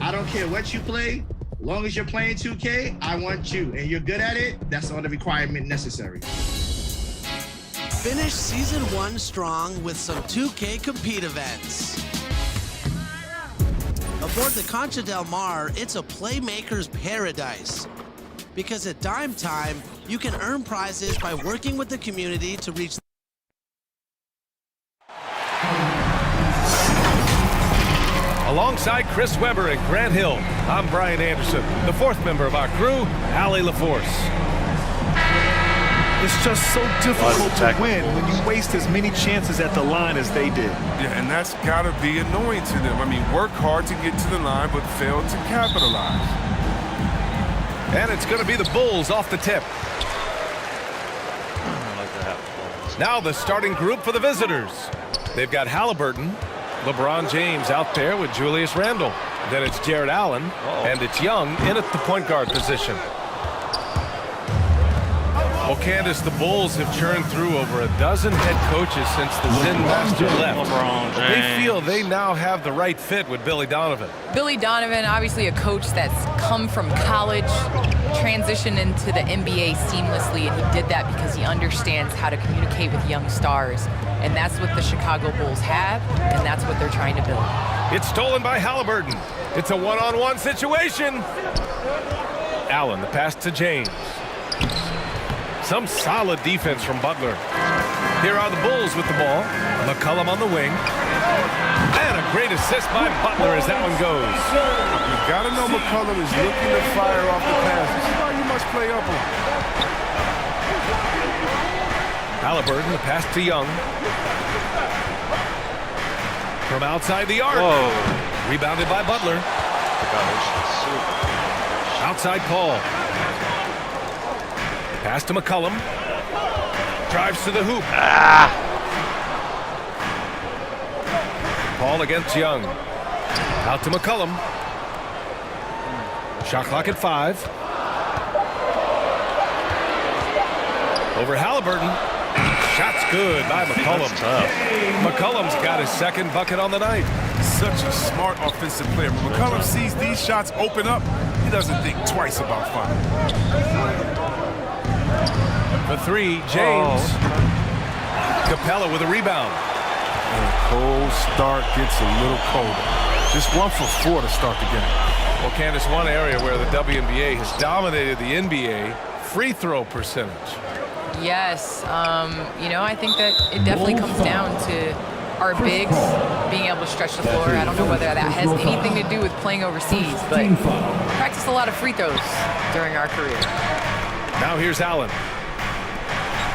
I don't care what you play. As long as you're playing 2K, I want you. And you're good at it, that's all the requirement necessary. Finish Season 1 strong with some 2K Compete events. Aboard the Concha Del Mar, it's a playmaker's paradise. Because at Dime Time, you can earn prizes by working with the community to reach. Alongside Chris Webber and Grant Hill, I'm Brian Anderson, the fourth member of our crew, Allie LaForce. It's just so difficult to win when you waste as many chances at the line as they did. Yeah, and that's got to be annoying to them. I mean, work hard to get to the line, but fail to capitalize. And it's going to be the Bulls off the tip. Now the starting group for the visitors. They've got Halliburton, LeBron James out there with Julius Randle. Then it's Jared Allen, and it's Young in at the point guard position. Well, Candace, the Bulls have churned through over a dozen head coaches since the Zen Master left. They feel they now have the right fit with Billy Donovan. Billy Donovan, obviously a coach that's come from college, transitioned into the NBA seamlessly, and he did that because he understands how to communicate with young stars. And that's what the Chicago Bulls have, and that's what they're trying to build. It's stolen by Halliburton. It's a one-on-one situation. Allen, the pass to James. Some solid defense from Butler. Here are the Bulls with the ball. McCollum on the wing. And a great assist by Butler as that one goes. You got to know McCollum is looking to fire off the pass. This is why you must play up on. Halliburton, the pass to Young. From outside the arc. Whoa. Rebounded by Butler. Outside Paul. Pass to McCollum. Drives to the hoop. Paul against Young. Out to McCollum. Shot clock at 5. Over Halliburton. Shot's good by McCollum. McCollum's got his second bucket on the night. Such a smart offensive player. When McCollum sees these shots open up, he doesn't think twice about firing. The 3, James. Capella with a rebound. And a cold start gets a little colder. Just 1 for 4 to start the game. Well, Candace, one area where the WNBA has dominated the NBA, free throw percentage. Yes, you know, I think that it definitely comes down to our bigs being able to stretch the floor. I don't know whether that has anything to do with playing overseas, but practice a lot of free throws during our career. Now here's Allen.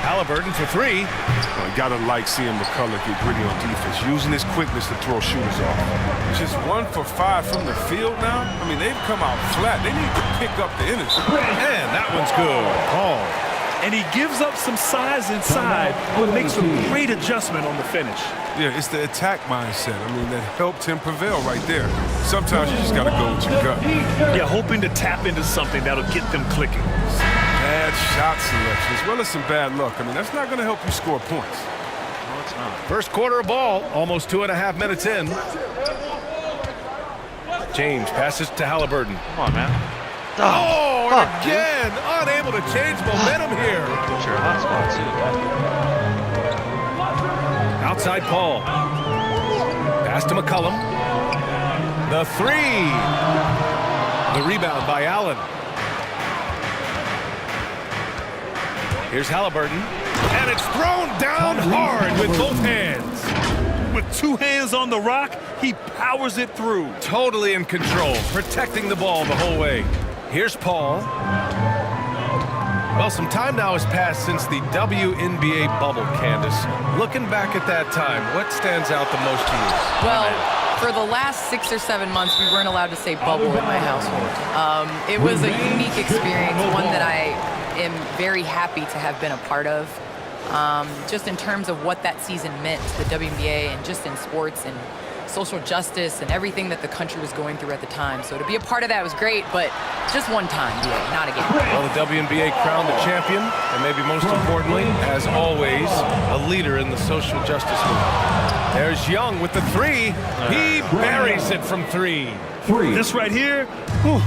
Halliburton for 3. Well, you gotta like seeing McCullough get gritty on defense, using his quickness to throw shooters off. Just 1 for 5 from the field now. I mean, they've come out flat. They need to pick up the energy. And that one's good. Paul. And he gives up some size inside, but makes a great adjustment on the finish. Yeah, it's the attack mindset. I mean, that helped him prevail right there. Sometimes you just gotta go with your gut. Yeah, hoping to tap into something that'll get them clicking. Bad shot selection, as well as some bad luck. I mean, that's not going to help you score points. No, it's not. First quarter of ball, almost 2.5 minutes in. James passes to Halliburton. Come on, man. Oh, and again, unable to change momentum here. Sure, hot spot too. Outside Paul. Pass to McCollum. The 3. The rebound by Allen. Here's Halliburton, and it's thrown down hard with both hands. With 2 hands on the rock, he powers it through. Totally in control, protecting the ball the whole way. Here's Paul. Well, some time now has passed since the WNBA bubble, Candace. Looking back at that time, what stands out the most to you? Well, for the last 6 or 7 months, we weren't allowed to say bubble in my household. It was a unique experience, one that I am very happy to have been a part of. Just in terms of what that season meant to the WNBA and just in sports and social justice and everything that the country was going through at the time. So to be a part of that was great, but just one time, not again. Well, the WNBA crowned the champion, and maybe most importantly, as always, a leader in the social justice movement. There's Young with the three. He buries it from three. This right here, whew,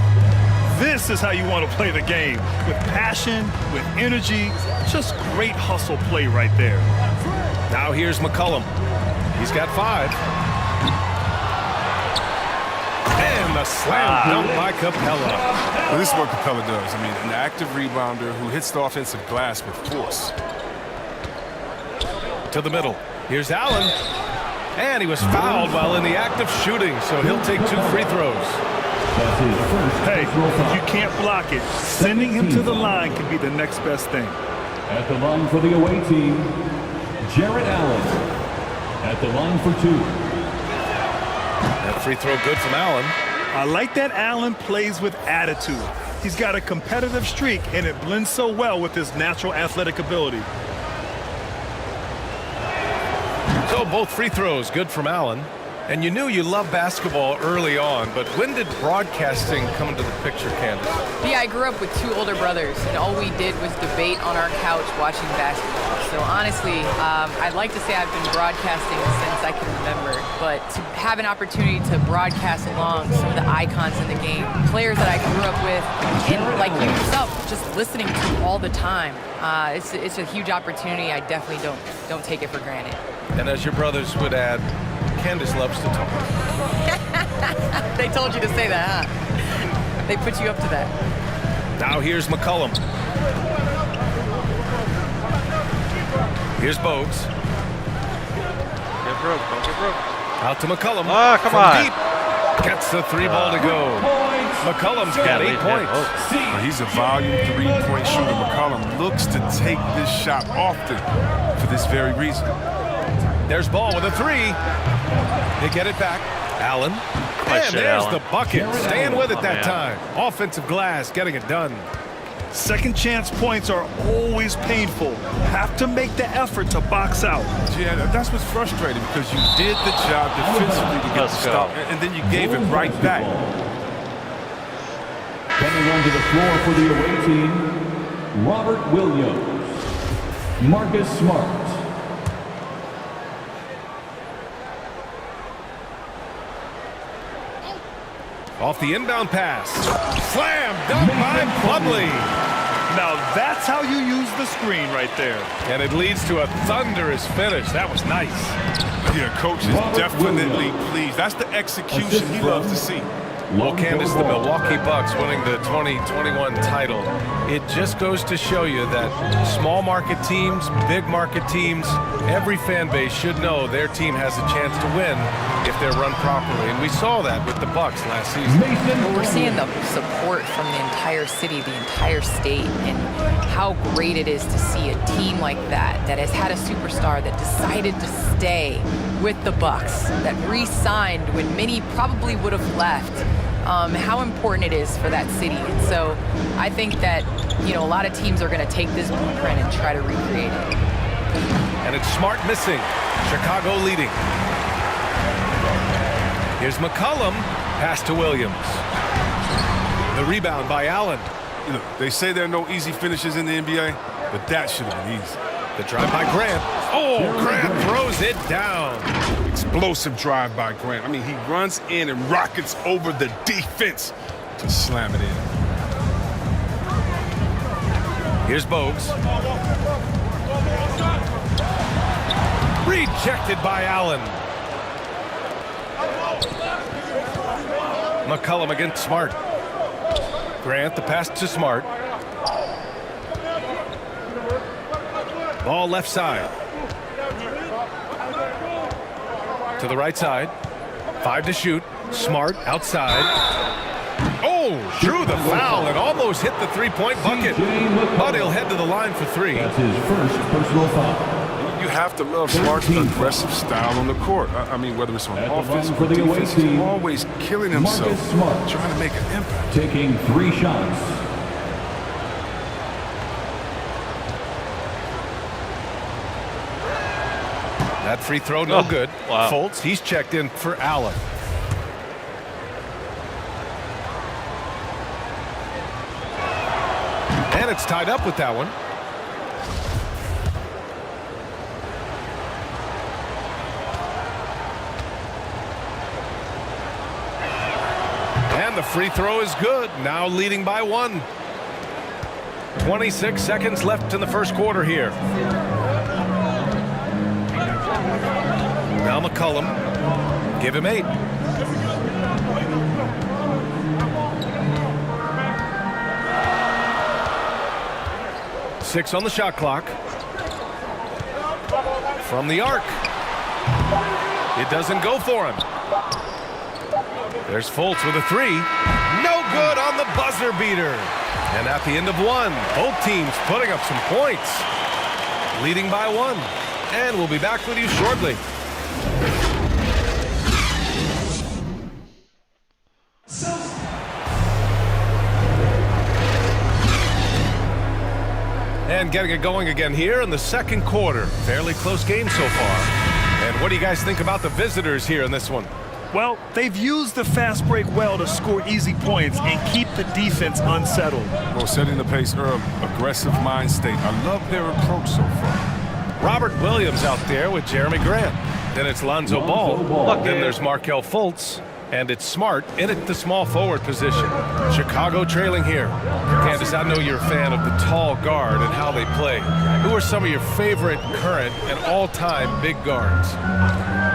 this is how you want to play the game. With passion, with energy, just great hustle play right there. Now here's McCollum. He's got 5. And the slam dunk by Capella. Well, this is what Capella does. I mean, an active rebounder who hits the offensive glass with force. To the middle. Here's Allen. And he was fouled while in the act of shooting, so he'll take 2 free throws. Hey, if you can't block it, sending him to the line can be the next best thing. At the line for the away team, Jarrett Allen. At the line for 2. That free throw good from Allen. I like that Allen plays with attitude. He's got a competitive streak, and it blends so well with his natural athletic ability. So both free throws good from Allen. And you knew you loved basketball early on, but when did broadcasting come into the picture, Candace? Yeah, I grew up with 2 older brothers, and all we did was debate on our couch watching basketball. So honestly, I'd like to say I've been broadcasting since I can remember, but to have an opportunity to broadcast along some of the icons in the game, players that I grew up with, and like you yourself, just listening to all the time, it's a huge opportunity. I definitely don't take it for granted. And as your brothers would add, Candace loves to talk. They told you to say that, huh? They put you up to that. Now here's McCollum. Here's Bogues. Get broke, don't get broke. Out to McCollum. Ah, come From on. deep. Gets the 3 ball to go. McCollum's got 8 points. Well, he's a volume 3-point shooter. McCollum looks to take this shot often for this very reason. There's Ball with a 3. They get it back. Allen. And there's the bucket. Staying with it that time. Offensive glass, getting it done. Second chance points are always painful. Have to make the effort to box out. Yeah, that's what's frustrating because you did the job defensively to get the stop, and then you gave it right back. Coming onto the floor for the away team, Robert Williams, Marcus Smart. Off the inbound pass. Slam dunk by Plumlee. Now that's how you use the screen right there. And it leads to a thunderous finish. That was nice. Yeah, coach is definitely pleased. That's the execution he loves to see. Well, Candace, the Milwaukee Bucks winning the 2021 title. It just goes to show you that small market teams, big market teams, every fan base should know their team has a chance to win if they're run properly. And we saw that with the Bucks last season. Well, we're seeing the support from the entire city, the entire state, and how great it is to see a team like that has had a superstar that decided to stay with the Bucks, that re-signed when many probably would have left. How important it is for that city. And so I think that, a lot of teams are going to take this blueprint and try to recreate it. And it's Smart missing. Chicago leading. Here's McCollum. Pass to Williams. The rebound by Allen. They say there are no easy finishes in the NBA, but that should have been easy. The drive by Grant. Oh, Grant throws it down. Explosive drive by Grant. I mean, he runs in and rockets over the defense to slam it in. Here's Bogues. Rejected by Allen. McCollum against Smart. Grant, the pass to Smart. Ball left side. To the right side. 5 to shoot. Smart outside. Oh, drew the foul and almost hit the 3-point bucket. But he'll head to the line for 3. That's his first personal foul. You have to love Smart's aggressive style on the court. I mean, whether it's on offense or defense, he's always killing himself, trying to make an impact. Taking 3 shots. That free throw, no good. Wow. Fultz, he's checked in for Allen. And it's tied up with that one. the free throw is good. Now leading by 1. 26 seconds left in the first quarter here. Now McCollum. Give him 8. Six on the shot clock. From the arc. It doesn't go for him. There's Fultz with a 3. No good on the buzzer beater. And at the end of 1, both teams putting up some points. Leading by 1. And we'll be back with you shortly. And getting it going again here in the second quarter. Fairly close game so far. And what do you guys think about the visitors here in this one? Well, they've used the fast break well to score easy points and keep the defense unsettled. Well, setting the pace early, aggressive mind state. I love their approach so far. Robert Williams out there with Jeremy Grant. Then it's Lonzo Ball. Then there's Markelle Fultz. And it's Smart in at the small forward position. Chicago trailing here. Candace, I know you're a fan of the tall guard and how they play. Who are some of your favorite current and all-time big guards?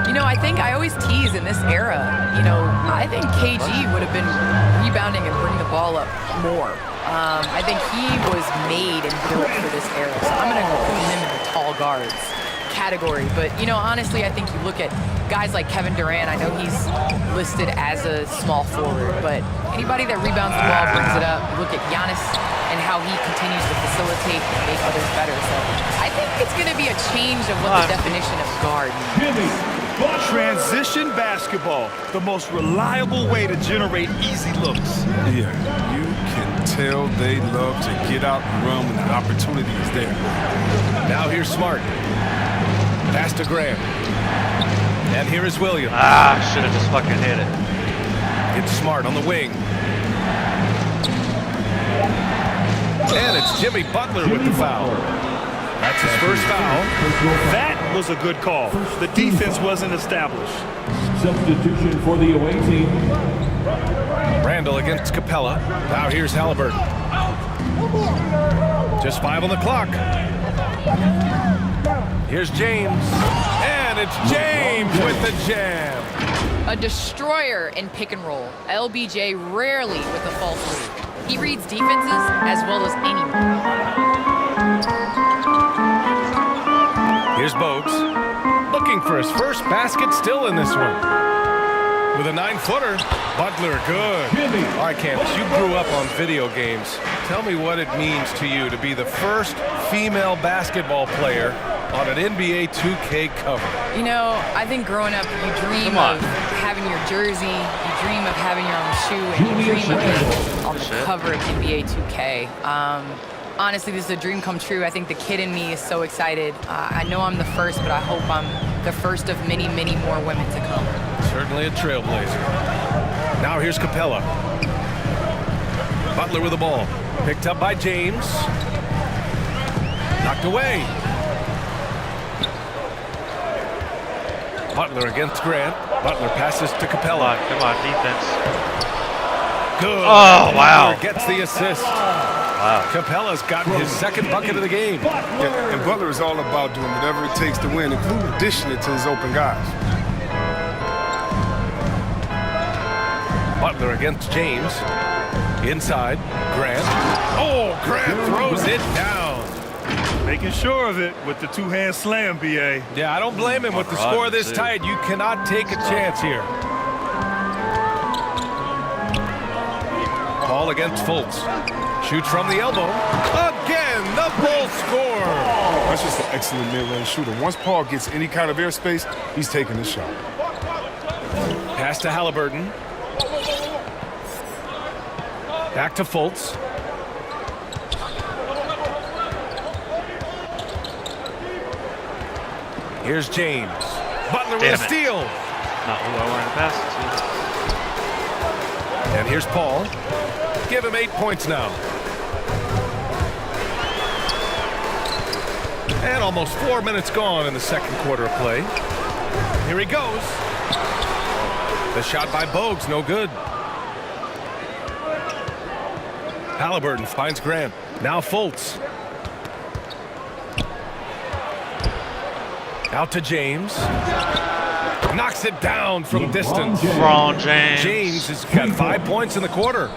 You know, I think I always tease in this era. You know, I think KG would have been rebounding and bringing the ball up more. I think he was made and built for this era. So I'm going to put him in the tall guards category. But, you know, honestly, I think you look at guys like Kevin Durant. I know he's listed as a small forward, but anybody that rebounds the ball brings it up. You look at Giannis and how he continues to facilitate and make others better. So I think it's going to be a change of what the definition of guard means. Transition basketball, the most reliable way to generate easy looks. Yeah, you can tell they love to get out and run when the opportunity is there. Now here's Smart. Pass to Graham. And here is Williams. Should have just fucking hit it. It's Smart on the wing. And it's Jimmy Butler with the foul. That's his first foul. That was a good call. The defense wasn't established. Substitution for the away team. Randall against Capella. Now here's Halliburton. Just 5 on the clock. Here's James. And it's James with the jam. A destroyer in pick and roll. LBJ rarely with a false read. He reads defenses as well as anyone. Here's Bogues. Looking for his first basket still in this one. With a 9-footer. Butler, good. All right, Candace, you grew up on video games. Tell me what it means to you to be the first female basketball player on an NBA 2K cover. You know, I think growing up, you dream of having your jersey, you dream of having your own shoe, and you dream of being on the cover of NBA 2K. Honestly, this is a dream come true. I think the kid in me is so excited. I know I'm the first, but I hope I'm the first of many, many more women to come. Certainly a trailblazer. Now here's Capella. Butler with the ball. Picked up by James. Knocked away. Butler against Grant. Butler passes to Capella. Come on, defense. Good. Oh, wow. Butler gets the assist. Wow. Capella's gotten his second bucket of the game. Yeah, and Butler is all about doing whatever it takes to win, including dishing it to his open guys. Butler against James. Inside, Grant. Oh, Grant throws it down. Making sure of it with the two-hand slam, B.A. Yeah, I don't blame him with the score this tight. You cannot take a chance here. Ball against Fultz. Shoots from the elbow. Again, the Bulls score. That's just an excellent mid-range shooter. Once Paul gets any kind of airspace, he's taking the shot. Pass to Halliburton. Back to Fultz. Here's James. Butler with a steal. Not who I wanted to pass it to. And here's Paul. Give him 8 points now. And almost 4 minutes gone in the second quarter of play. Here he goes. The shot by Bogues, no good. Halliburton finds Grant. Now Fultz. Out to James. Knocks it down from distance. LeBron James. James has got 5 points in the quarter.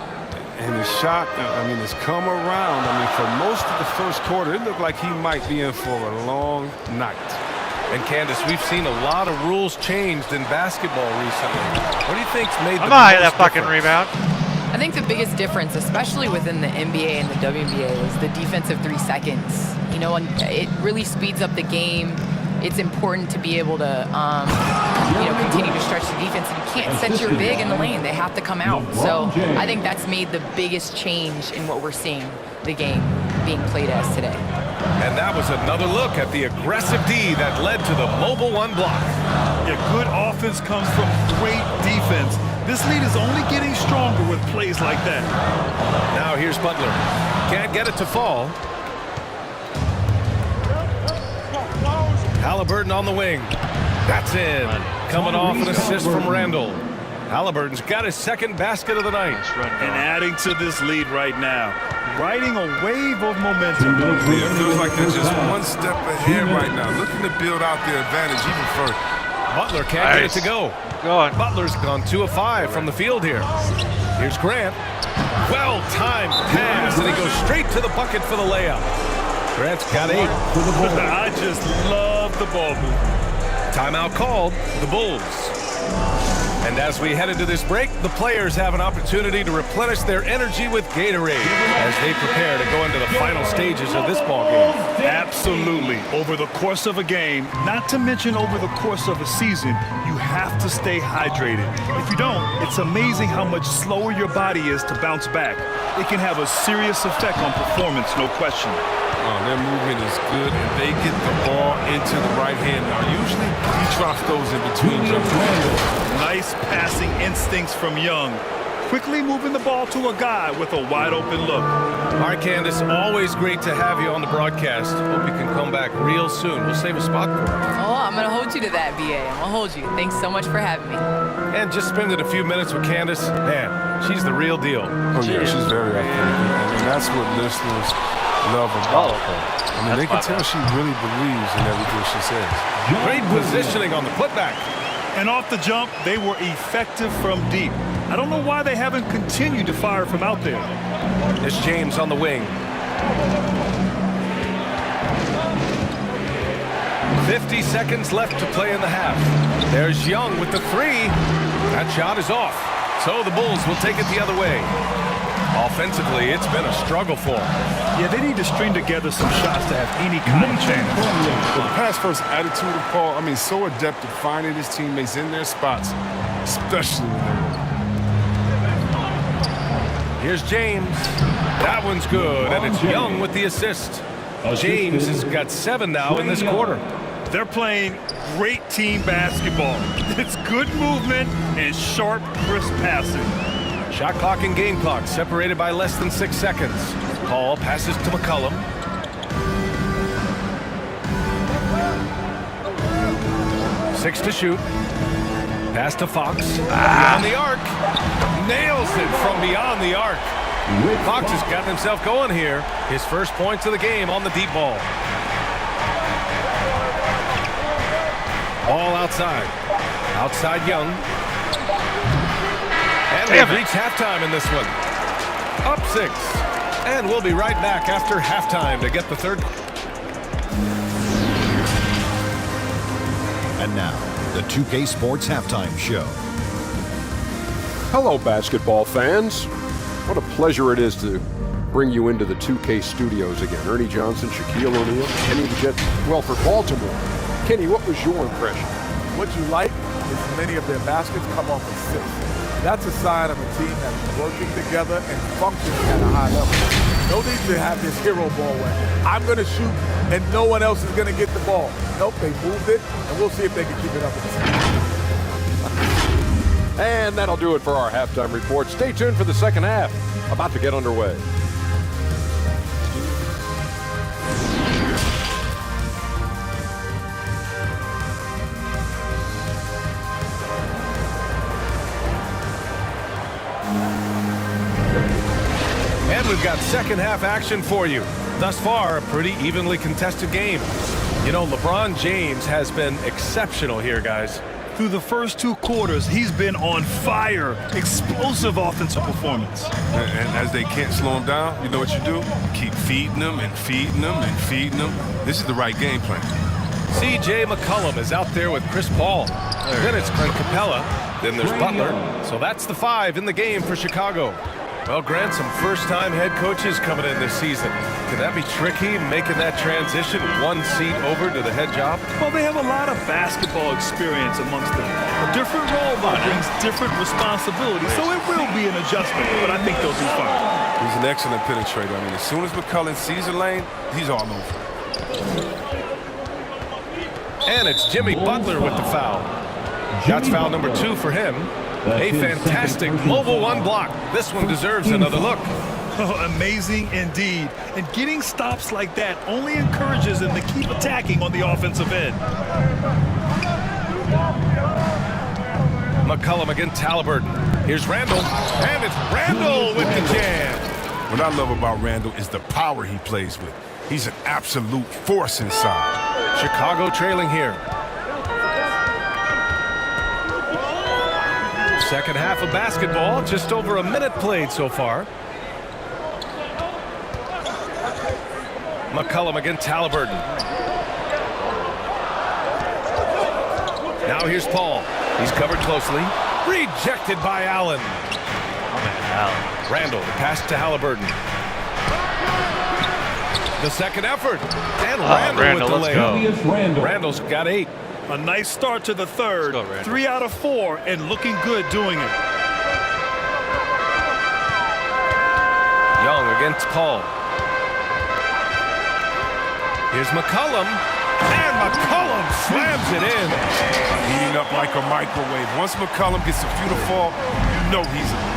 And his shot, I mean, has come around. I mean, for most of the first quarter, it looked like he might be in for a long night. And Candace, we've seen a lot of rules changed in basketball recently. What do you think's made I'm the out of most that fucking difference? rebound. I think the biggest difference, especially within the NBA and the WNBA, is the defensive 3 seconds. You know, and it really speeds up the game. It's important to be able to, continue to stretch the defense. And you can't set your big in the lane. They have to come out. So I think that's made the biggest change in what we're seeing the game being played as today. And that was another look at the aggressive D that led to the mobile 1 block. Yeah, good offense comes from great defense. This lead is only getting stronger with plays like that. Now here's Butler. Can't get it to fall. Halliburton on the wing. That's in. Coming off an assist from Randall. Halliburton's got his second basket of the night. And adding to this lead right now. Riding a wave of momentum. It feels like they're just one step ahead right now, looking to build out their advantage even further. Butler can't get it to go. Go on. Butler's gone 2 of 5 from the field here. Here's Grant. Well-timed pass, and he goes straight to the bucket for the layup. Grant's got 8. I just love the ball movement. Timeout called, the Bulls. And as we head into this break, the players have an opportunity to replenish their energy with Gatorade as they prepare to go into the final stages of this ball game. Absolutely. Over the course of a game, not to mention over the course of a season, you have to stay hydrated. If you don't, it's amazing how much slower your body is to bounce back. It can have a serious effect on performance, no question. Their movement is good, and they get the ball into the right hand. Now, usually, he drops those in between jumpers. Nice passing instincts from Young. Quickly moving the ball to a guy with a wide-open look. All right, Candace, always great to have you on the broadcast. Hope you can come back real soon. We'll save a spot for you. Oh, I'm going to hold you to that, BA. I'm going to hold you. Thanks so much for having me. And just spending a few minutes with Candace, man, she's the real deal. Oh, yeah, she's very athletic, and that's what listeners love about her. I mean, they can tell she really believes in everything she says. Great positioning on the putback. And off the jump, they were effective from deep. I don't know why they haven't continued to fire from out there. It's James on the wing. 50 seconds left to play in the half. There's Young with the 3. That shot is off. So the Bulls will take it the other way. Offensively, it's been a struggle for them. Yeah, they need to string together some shots to have any kind of chance. The pass-first attitude of Paul, I mean, so adept at finding his teammates in their spots, especially when they're Here's James. That one's good, and it's Young with the assist. James has got 7 now in this quarter. They're playing great team basketball. It's good movement and sharp, crisp passing. Shot clock and game clock separated by less than 6 seconds. Paul passes to McCollum. Six to shoot. Pass to Fox. Beyond the arc. Nails it from beyond the arc. Fox has gotten himself going here. His first points of the game on the deep ball. Ball outside. Outside Young. And we've reached halftime in this one. Up 6. And we'll be right back after halftime to get the third. And now, the 2K Sports Halftime Show. Hello, basketball fans. What a pleasure it is to bring you into the 2K studios again. Ernie Johnson, Shaquille O'Neal, Kenny the Jet. Well, for Baltimore, Kenny, what was your impression? What you like is many of their baskets come off assists. That's a sign of a team that's working together and functioning at a high level. No need to have this hero ball where I'm going to shoot and no one else is going to get the ball. Nope, they moved it, and we'll see if they can keep it up. And that'll do it for our halftime report. Stay tuned for the second half. About to get underway. And we've got second half action for you. Thus far, a pretty evenly contested game. You know, LeBron James has been exceptional here, guys. Through the first 2 quarters, he's been on fire. Explosive offensive performance. And as they can't slow him down, you know what you do? Keep feeding them and feeding them and feeding them. This is the right game plan. C.J. McCollum is out there with Chris Paul. Then it's Clint Capella. Then there's Butler. So that's the 5 in the game for Chicago. Well, Grant, some first-time head coaches coming in this season. Could that be tricky, making that transition 1 seat over to the head job? Well, they have a lot of basketball experience amongst them. A different role, though, brings different responsibilities, so it will be an adjustment, but I think they'll do fine. He's an excellent penetrator. I mean, as soon as McCollum sees a lane, he's all over. And it's Jimmy Butler with the foul. That's foul number 2 for him. A fantastic mobile 1 block. This one deserves another look. Oh, amazing indeed. And getting stops like that only encourages them to keep attacking on the offensive end. McCollum against Halliburton. Here's Randall. And it's Randall with the jam. What I love about Randall is the power he plays with. He's an absolute force inside. Chicago trailing here. Second half of basketball, just over a minute played so far. McCollum against Halliburton. Now here's Paul. He's covered closely. Rejected by Allen. Randall, the pass to Halliburton. The second effort. And Randall with the layup. Randall's got 8. A nice start to the third. 3 out of 4 and looking good doing it. Young against Paul. Here's McCollum. And McCollum slams it in. Heating up like a microwave. Once McCollum gets a few to fall, you know he's a...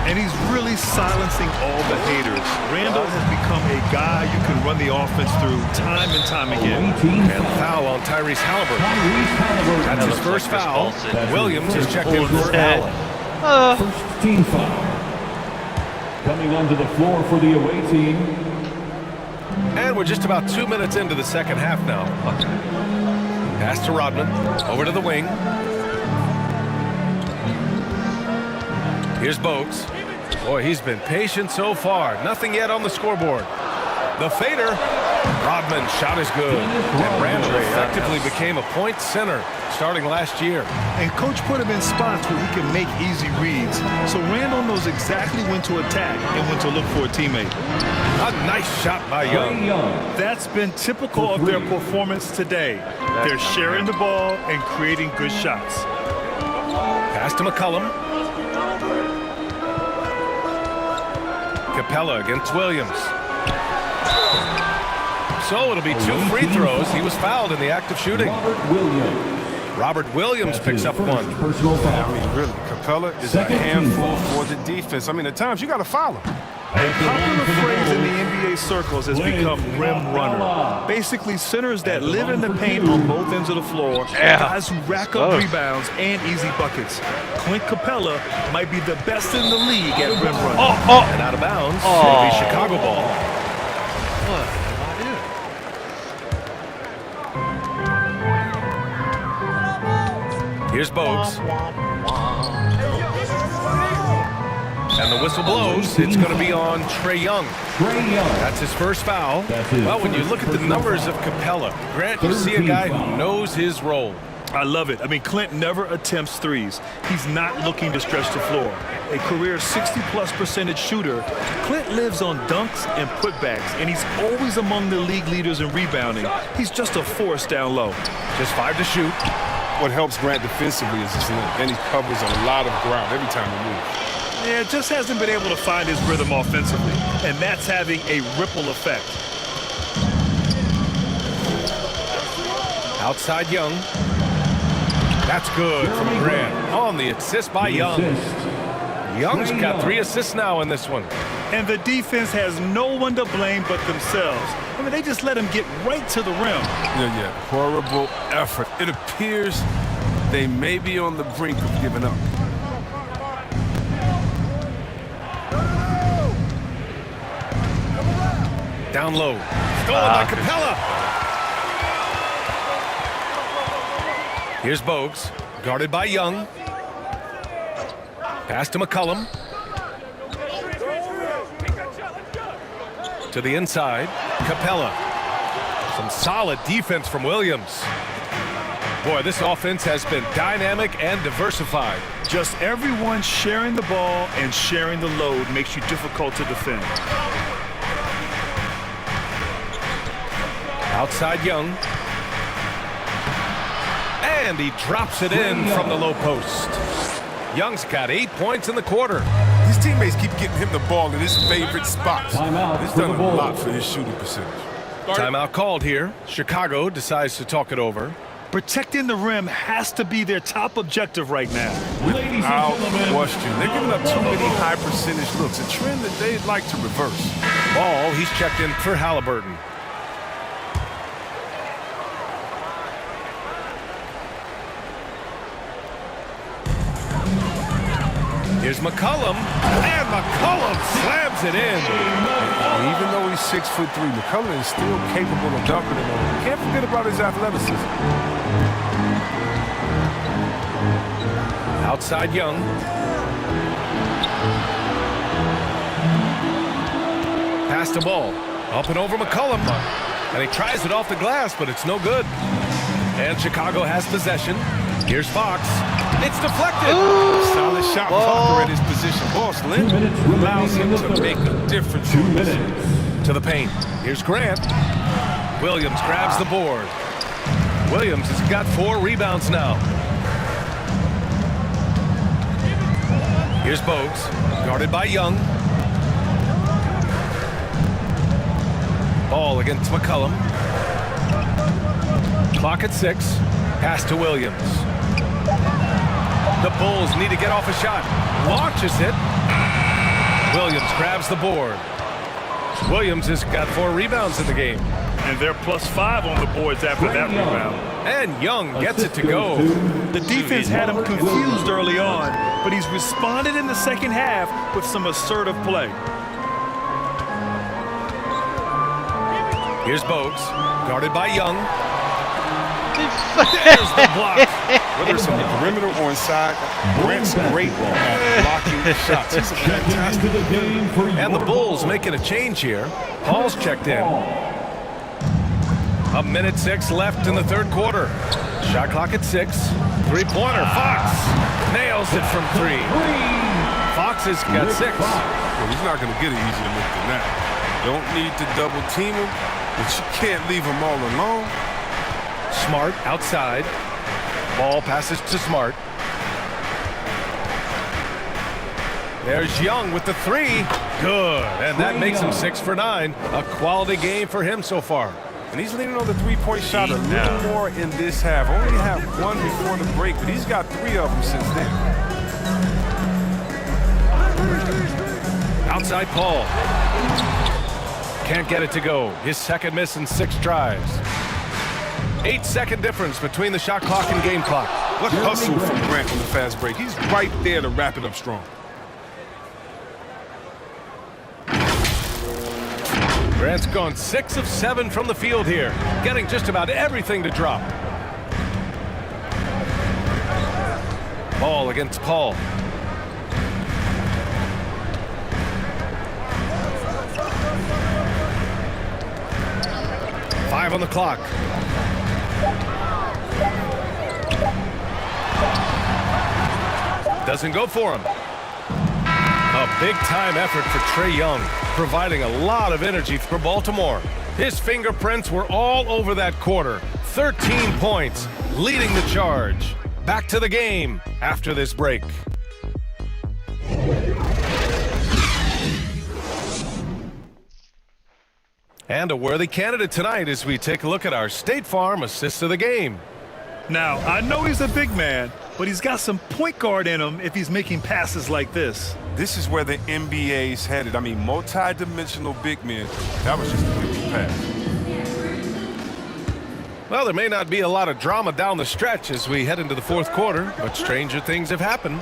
And he's really silencing all the haters. Randall has become a guy you can run the offense through time and time again. And foul on Tyrese Halliburton. That's his first foul. Williams is checked in for Allen. First team foul. Coming onto the floor for the away team. And we're just about 2 minutes into the second half now. Pass to Rodman. Over to the wing. Here's Bogues. Boy, he's been patient so far. Nothing yet on the scoreboard. The fader. Rodman's shot is good. And Randall effectively became a point center starting last year. And coach put him in spots where he can make easy reads. So Randall knows exactly when to attack and when to look for a teammate. A nice shot by Young. That's been typical of their performance today. They're sharing the ball and creating good shots. Pass to McCollum. Capella against Williams. So it'll be 2 free throws. He was fouled in the act of shooting. Robert Williams picks up 1. I mean, really, Capella is a handful for the defense. I mean, at times you got to foul him. A popular phrase in the NBA circles has become rim runner. Basically, centers that live in the paint on both ends of the floor, guys who rack up rebounds and easy buckets. Clint Capella might be the best in the league at rim running. And out of bounds, it'll be Chicago ball. Here's Bogues. And the whistle blows. It's going to be on Trae Young. That's his first foul. Well, when you look at the numbers of Capella, Grant, you see a guy who knows his role. I love it. I mean, Clint never attempts threes. He's not looking to stretch the floor. A career 60+% shooter, Clint lives on dunks and putbacks, and he's always among the league leaders in rebounding. He's just a force down low. Just 5 to shoot. What helps Grant defensively is his length, and he covers a lot of ground every time he moves. Yeah, just hasn't been able to find his rhythm offensively, and that's having a ripple effect. Outside Young. That's good from Grant. On the assist by Young. Young's got 3 assists now in this one. And the defense has no one to blame but themselves. I mean, they just let him get right to the rim. Yeah. Horrible effort. It appears they may be on the brink of giving up. Down low. Stolen by Capella. Here's Bogues. Guarded by Young. Pass to McCollum. To the inside. Capella. Some solid defense from Williams. Boy, this offense has been dynamic and diversified. Just everyone sharing the ball and sharing the load makes you difficult to defend. Outside Young. And he drops it in from the low post. Young's got 8 points in the quarter. His teammates keep getting him the ball in his favorite spots. He's done a lot for his shooting percentage. Timeout called here. Chicago decides to talk it over. Protecting the rim has to be their top objective right now. Without question. They're giving up too many high percentage looks, a trend that they'd like to reverse. Ball, he's checked in for Halliburton. Here's McCollum, and McCollum slams it in. Even though he's 6'3", McCollum is still capable of dunking it on. Can't forget about his athleticism. Outside Young. Pass the ball. Up and over McCollum. And he tries it off the glass, but it's no good. And Chicago has possession. Here's Fox. It's deflected. Ooh. Solid shot blocker at his position. Boss Lynn allows him to make a difference. 2 minutes. To the paint. Here's Grant. Williams grabs the board. Williams has got 4 rebounds now. Here's Bogues. Guarded by Young. Ball against McCollum. Clock at 6. Pass to Williams. The Bulls need to get off a shot. Launches it. Williams grabs the board. Williams has got 4 rebounds in the game. And they're +5 on the boards after that rebound. And Young gets it to go. The defense had him confused early on, but he's responded in the second half with some assertive play. Here's Bogues, guarded by Young. There's the block. Whether it's on the perimeter or inside, Grant's great at blocking shots. He's a fantastic. And the Bulls making a change here. Paul's checked in. 1:06 left in the third quarter. Shot clock at 6. 3-pointer. Fox nails it from 3. Fox has got 6. Well, he's not going to get an easier look than that. Don't need to double team him, but you can't leave him all alone. Smart outside. Ball passes to Smart. There's Young with the 3. Good. And that makes him 6 for 9. A quality game for him so far. And he's leaning on the 3-point shot a little more in this half. Only had 1 before the break, but he's got 3 of them since then. Outside Paul. Can't get it to go. His second miss in 6 tries. 8-second difference between the shot clock and game clock. What hustle from Grant on the fast break. He's right there to wrap it up strong. Grant's gone 6 of 7 from the field here, getting just about everything to drop. Ball against Paul. Five on the clock. Doesn't go for him. A big-time effort for Trae Young, providing a lot of energy for Baltimore. His fingerprints were all over that quarter. 13 points, leading the charge. Back to the game after this break. And a worthy candidate tonight as we take a look at our State Farm assist of the game. Now, I know he's a big man, but he's got some point guard in him if he's making passes like this. This is where the NBA's headed. I mean, multi-dimensional big men. That was just a beautiful pass. Well, there may not be a lot of drama down the stretch as we head into the fourth quarter, but stranger things have happened.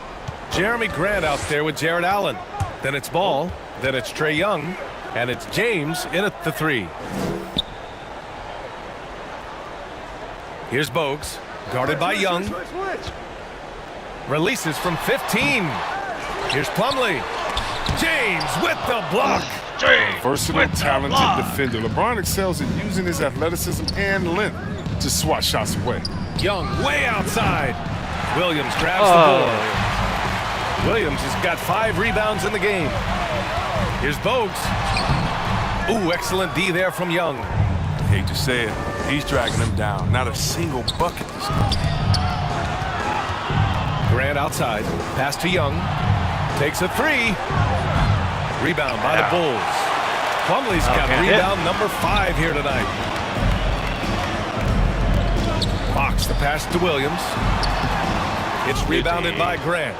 Jeremy Grant out there with Jared Allen. Then it's Ball. Then it's Trae Young. And it's James in at the 3. Here's Bogues, guarded by Young. Releases from 15. Here's Plumlee. James with the block. Versatile, talented defender. LeBron excels at using his athleticism and length to swat shots away. Young way outside. Williams grabs the board. Williams has got 5 rebounds in the game. Here's Bogues. Ooh, excellent D there from Young. Hate to say it, he's dragging him down. Not a single bucket this game. Grant outside. Pass to Young. Takes a 3. Rebound by the Bulls. Plumlee's got rebound number 5 here tonight. Fox the pass to Williams. It's rebounded by Grant.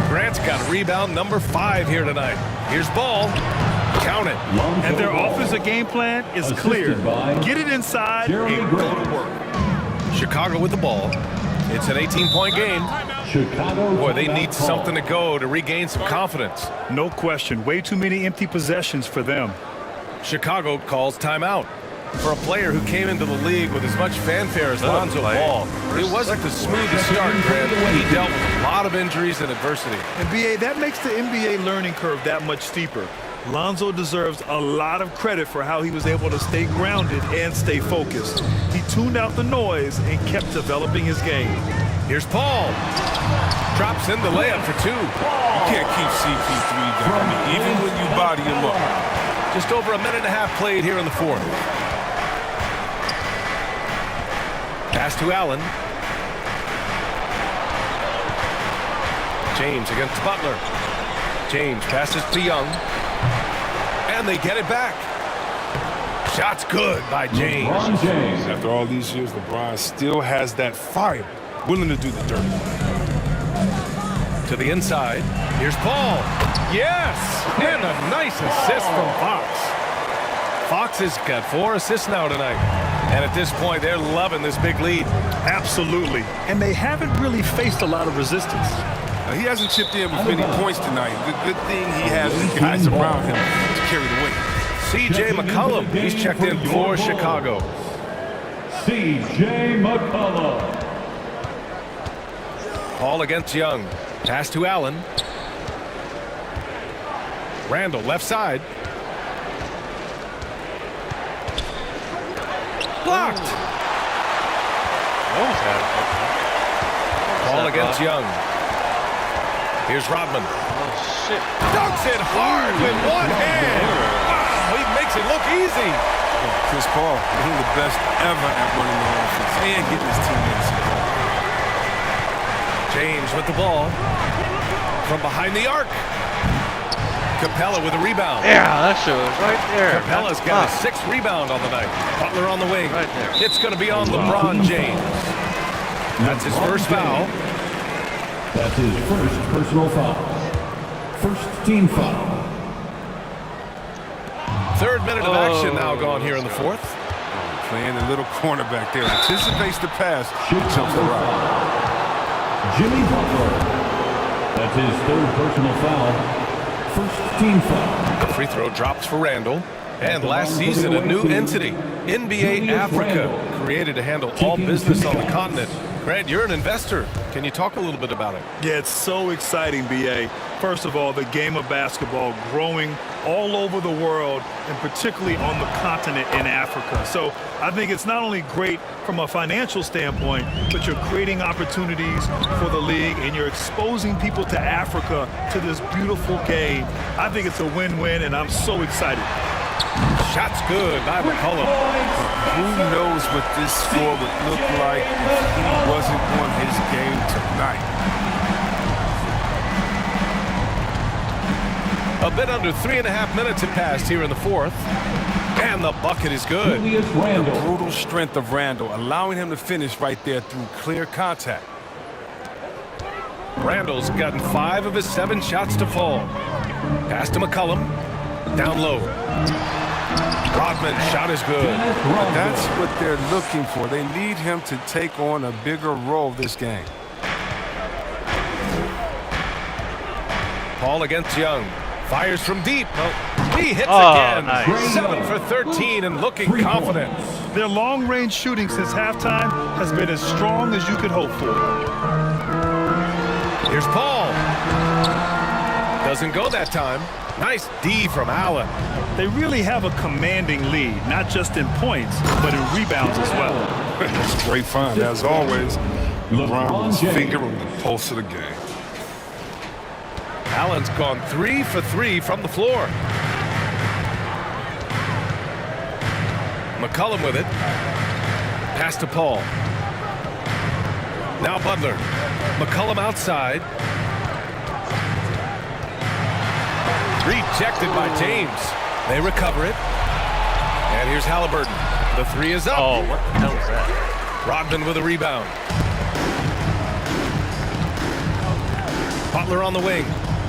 Grant's got rebound number 5 here tonight. Here's Ball. Count it. And their offensive game plan is clear. Get it inside and go to work. Chicago with the ball. It's an 18-point game. Boy, they need something to go to regain some confidence. No question. Way too many empty possessions for them. Chicago calls timeout. For a player who came into the league with as much fanfare as Lonzo Ball, it wasn't the smoothest start, Grant. He dealt with a lot of injuries and adversity. And BA, that makes the NBA learning curve that much steeper. Lonzo deserves a lot of credit for how he was able to stay grounded and stay focused. He tuned out the noise and kept developing his game. Here's Paul. Drops in the layup for 2. You can't keep CP3 down, even when you body him up. Just over a minute and a half played here in the 4th. Pass to Allen. James against Butler. James passes to Young. And they get it back. Shot's good by James. After all these years, LeBron still has that fire, willing to do the dirty. To the inside. Here's Paul. Yes! And a nice assist from Fox. Fox has got 4 assists now tonight. And at this point, they're loving this big lead. Absolutely. And they haven't really faced a lot of resistance. He hasn't chipped in with many points tonight. The good thing he has the guys around him to carry the weight. C.J. McCollum, he's checked in for Chicago. C.J. McCollum. Paul against Young. Pass to Allen. Randall left side. Blocked. Paul against Young. Here's Rodman. Oh, shit. Dunks it hard with one hand. Wow, he makes it look easy. Chris Paul, he's the best ever at running the offense and getting his teammates involved. James with the ball. From behind the arc. Capella with a rebound. Yeah, that shows right there. Capella's got a 6th rebound on the night. Butler on the wing. Right there. It's going to be on LeBron James. That's his first foul. That's his first personal foul. First team foul. 3rd minute of action now gone here in the 4th. Playing a little cornerback there. Anticipates the pass. Jumps the route. Jimmy Butler. That's his 3rd personal foul. First team foul. The free throw drops for Randall. And last season, a new entity, NBA Africa, created to handle all business on the continent. Grant, you're an investor. Can you talk a little bit about it? Yeah, it's so exciting, BA. First of all, the game of basketball growing all over the world, and particularly on the continent in Africa. So I think it's not only great from a financial standpoint, but you're creating opportunities for the league, and you're exposing people to Africa, to this beautiful game. I think it's a win-win, and I'm so excited. Shot's good by McCollum. Who knows what this score would look like if he wasn't on his game tonight. A bit under 3.5 minutes have passed here in the 4th. And the bucket is good. The brutal strength of Randall, allowing him to finish right there through clear contact. Randall's gotten 5 of his 7 shots to fall. Pass to McCollum. Down low. Rodman, shot is good. That's what they're looking for. They need him to take on a bigger role this game. Paul against Young. Fires from deep. He hits Oh, again. nice. 7 for 13 and looking confident. Their long-range shooting since halftime has been as strong as you could hope for. Here's Paul. Doesn't go that time. Nice D from Allen. They really have a commanding lead, not just in points, but in rebounds as well. That's a great find, as always. LeBron was finger on the pulse of the game. Allen's gone 3 for 3 from the floor. McCollum with it. Pass to Paul. Now Butler. McCollum outside. Rejected by James. They recover it. And here's Halliburton. The 3 is up. Oh, what the hell was that? Rodman with a rebound. Butler on the wing.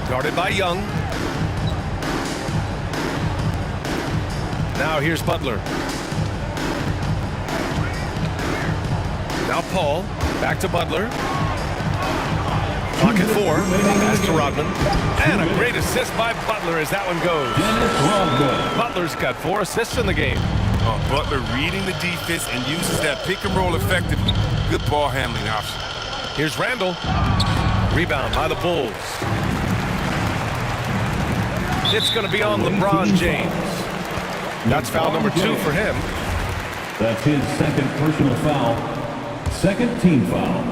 Guarded by Young. Now here's Butler. Now Paul. Back to Butler. Clock at 4. Pass to Rodman. And a great assist by Butler as that one goes. Butler's got 4 assists in the game. Butler reading the defense and uses that pick and roll effectively. Good ball handling option. Here's Randall. Rebound by the Bulls. It's going to be on LeBron James. That's foul number 2 for him. That's his second personal foul. Second team foul.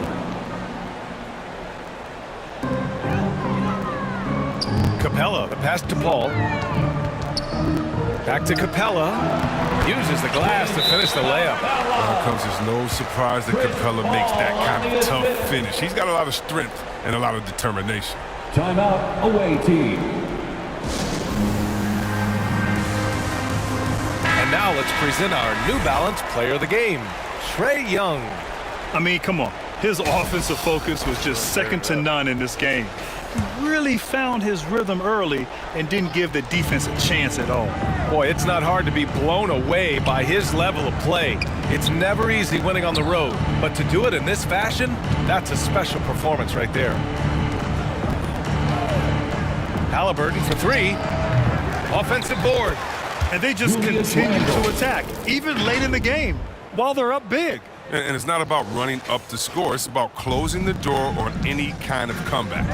Capella, the pass to Paul. Back to Capella. Uses the glass to finish the layup. Here comes, it's no surprise that Capella makes that kind of tough finish. He's got a lot of strength and a lot of determination. Timeout, away team. And now let's present our New Balance player of the game, Trae Young. I mean, come on. His offensive focus was just second to none in this game. He really found his rhythm early and didn't give the defense a chance at all. Boy, it's not hard to be blown away by his level of play. It's never easy winning on the road, but to do it in this fashion, that's a special performance right there. Halliburton for 3. Offensive board. And they just continue to attack, even late in the game, while they're up big. And it's not about running up the score. It's about closing the door on any kind of comeback.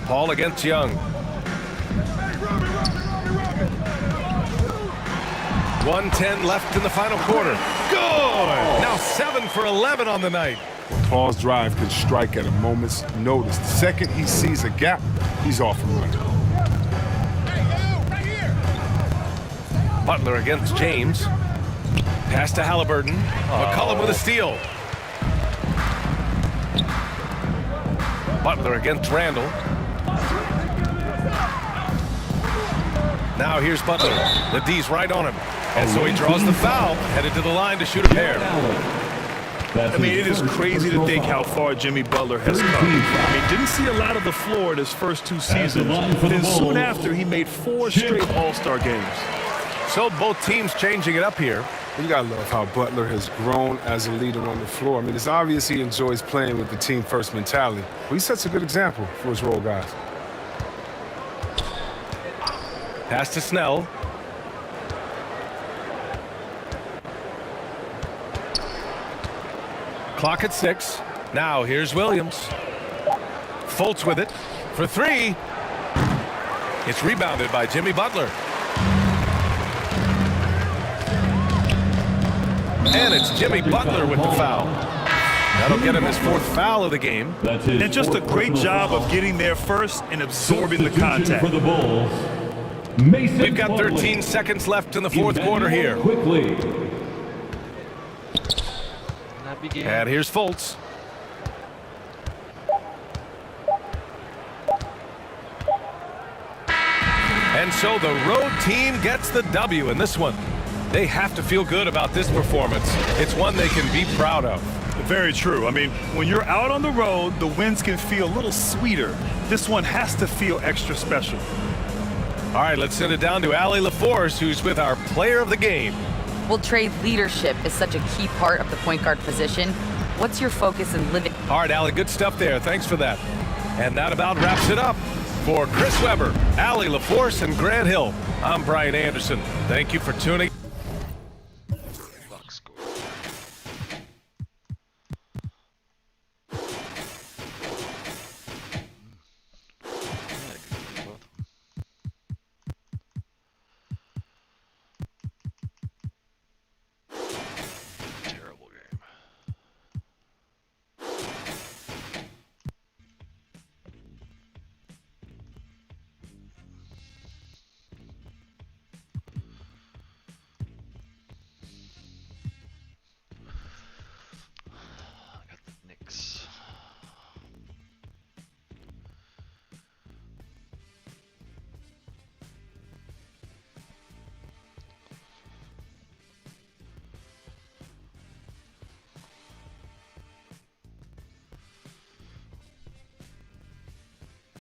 Paul against Young. 1:10 left in the final quarter. Good! Now 7 for 11 on the night. Paul's drive can strike at a moment's notice. The second he sees a gap, he's off and running. Butler against James. Pass to Halliburton. McCollum with a steal. Butler against Randall. Now here's Butler. The D's right on him. And so he draws the foul, headed to the line to shoot a pair. I mean, it is crazy to think how far Jimmy Butler has come. I mean, didn't see a lot of the floor in his first 2 seasons. Then soon after, he made 4 straight All-Star games. So both teams changing it up here. You gotta love how Butler has grown as a leader on the floor. I mean, it's obvious he enjoys playing with the team-first mentality. He sets a good example for his role guys. Pass to Snell. Clock at 6. Now here's Williams. Fultz with it for 3. It's rebounded by Jimmy Butler. And it's Jimmy Butler with the foul. That'll get him his 4th foul of the game. And just a great job of getting there first and absorbing the contact. For the Bulls. We've got 13 seconds left in the 4th quarter here. Quickly. And here's Fultz. And so the road team gets the W in this one. They have to feel good about this performance. It's one they can be proud of. Very true. I mean, when you're out on the road, the wins can feel a little sweeter. This one has to feel extra special. All right, let's send it down to Allie LaForce, who's with our player of the game. Well, Trey, leadership is such a key part of the point guard position. What's your focus in living? All right, Allie, good stuff there. Thanks for that. And that about wraps it up. For Chris Webber, Allie LaForce, and Grant Hill, I'm Brian Anderson. Thank you for tuning.